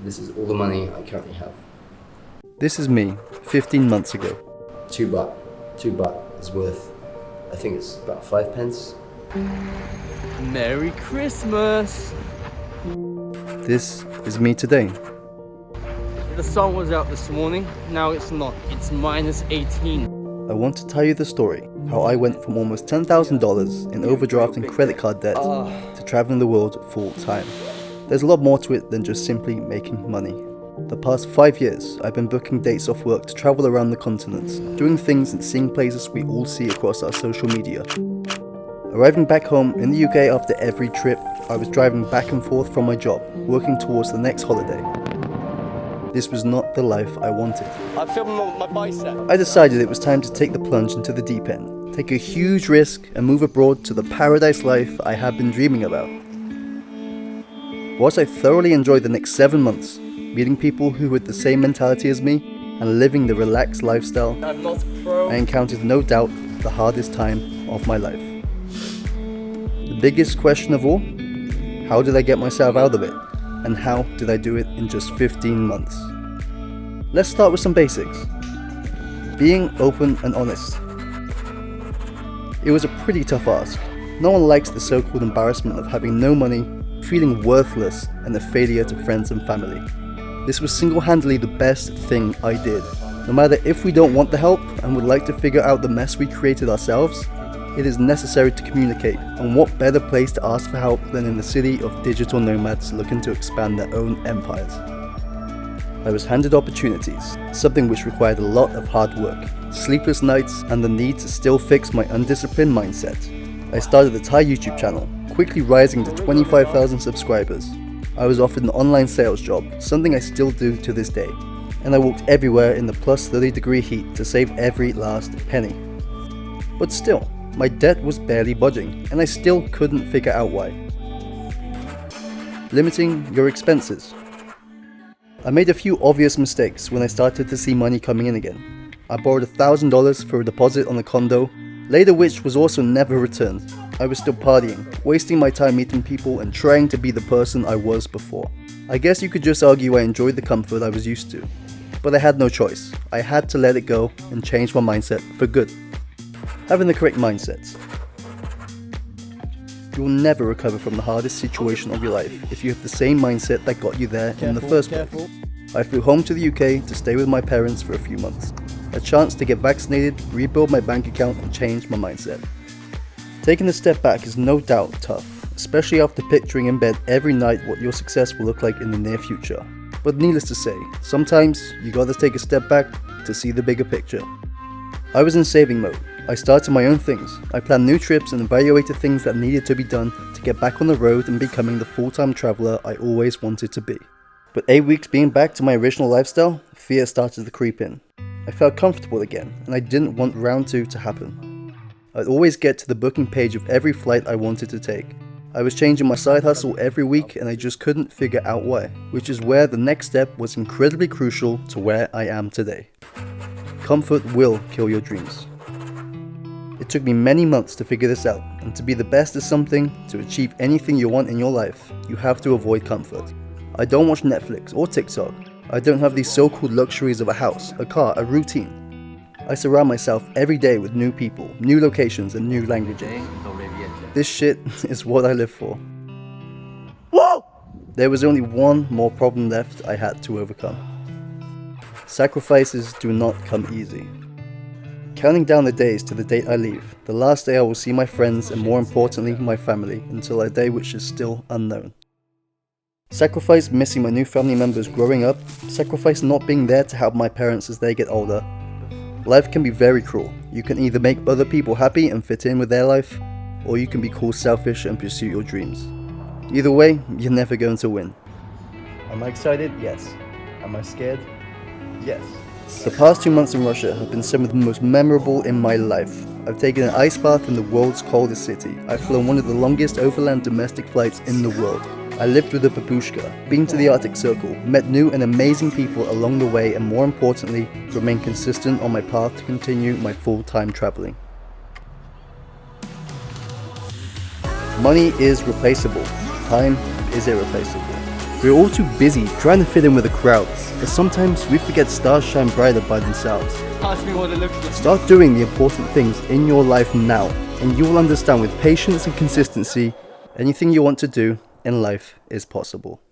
This is all the money I currently have. This is me, 15 months ago. $2. $2 is worth, I think it's about 5 pence. Merry Christmas! This is me today. The sun was out this morning, now it's not. It's minus 18. I want to tell you the story, how I went from almost $10,000 in overdraft and credit card debt to traveling the world full time. There's a lot more to it than just simply making money. The past 5 years, I've been booking dates off work to travel around the continents, doing things and seeing places we all see across our social media. Arriving back home in the UK after every trip, I was driving back and forth from my job, working towards the next holiday. This was not the life I wanted. I'm filming my bicep. I decided it was time to take the plunge into the deep end, take a huge risk and move abroad to the paradise life I had been dreaming about. Whilst I thoroughly enjoyed the next 7 months, meeting people who had the same mentality as me and living the relaxed lifestyle, I'm not pro. I encountered no doubt the hardest time of my life. The biggest question of all, how did I get myself out of it? And how did I do it in just 15 months? Let's start with some basics. Being open and honest. It was a pretty tough ask. No one likes the so-called embarrassment of having no money, feeling worthless, and a failure to friends and family. This was single-handedly the best thing I did. No matter if we don't want the help and would like to figure out the mess we created ourselves, it is necessary to communicate, and what better place to ask for help than in the city of digital nomads looking to expand their own empires. I was handed opportunities, something which required a lot of hard work, sleepless nights, and the need to still fix my undisciplined mindset. I started a Thai YouTube channel, quickly rising to 25,000 subscribers. I was offered an online sales job, something I still do to this day, and I walked everywhere in the plus 30-degree heat to save every last penny. But still, my debt was barely budging, and I still couldn't figure out why. Limiting your expenses. I made a few obvious mistakes when I started to see money coming in again. I borrowed $1,000 for a deposit on a condo, later which was also never returned. I was still partying, wasting my time meeting people and trying to be the person I was before. I guess you could just argue I enjoyed the comfort I was used to. But I had no choice. I had to let it go and change my mindset for good. Having the correct mindset. You will never recover from the hardest situation of your life if you have the same mindset that got you there in the first place. I flew home to the UK to stay with my parents for a few months. A chance to get vaccinated, rebuild my bank account and change my mindset. Taking a step back is no doubt tough, especially after picturing in bed every night what your success will look like in the near future. But needless to say, sometimes you gotta take a step back to see the bigger picture. I was in saving mode. I started my own things. I planned new trips and evaluated things that needed to be done to get back on the road and becoming the full-time traveller I always wanted to be. But 8 weeks being back to my original lifestyle, fear started to creep in. I felt comfortable again, and I didn't want round 2 to happen. I'd always get to the booking page of every flight I wanted to take. I was changing my side hustle every week and I just couldn't figure out why, which is where the next step was incredibly crucial to where I am today. Comfort will kill your dreams. It took me many months to figure this out, and to be the best at something, to achieve anything you want in your life, you have to avoid comfort. I don't watch Netflix or TikTok. I don't have these so-called luxuries of a house, a car, a routine. I surround myself every day with new people, new locations and new languages. This shit is what I live for. Whoa! There was only one more problem left I had to overcome. Sacrifices do not come easy. Counting down the days to the date I leave, the last day I will see my friends and more importantly my family until a day which is still unknown. Sacrifice missing my new family members growing up, sacrifice not being there to help my parents as they get older. Life can be very cruel. You can either make other people happy and fit in with their life, or you can be called selfish and pursue your dreams. Either way, you're never going to win. Am I excited? Yes. Am I scared? Yes. The past 2 months in Russia have been some of the most memorable in my life. I've taken an ice bath in the world's coldest city. I've flown one of the longest overland domestic flights in the world. I lived with a babushka, been to the Arctic Circle, met new and amazing people along the way, and more importantly, remained consistent on my path to continue my full-time traveling. Money is replaceable. Time is irreplaceable. We're all too busy trying to fit in with the crowd, but sometimes we forget stars shine brighter by themselves. Ask me what it looks like. Start doing the important things in your life now, and you will understand with patience and consistency, anything you want to do in life is possible.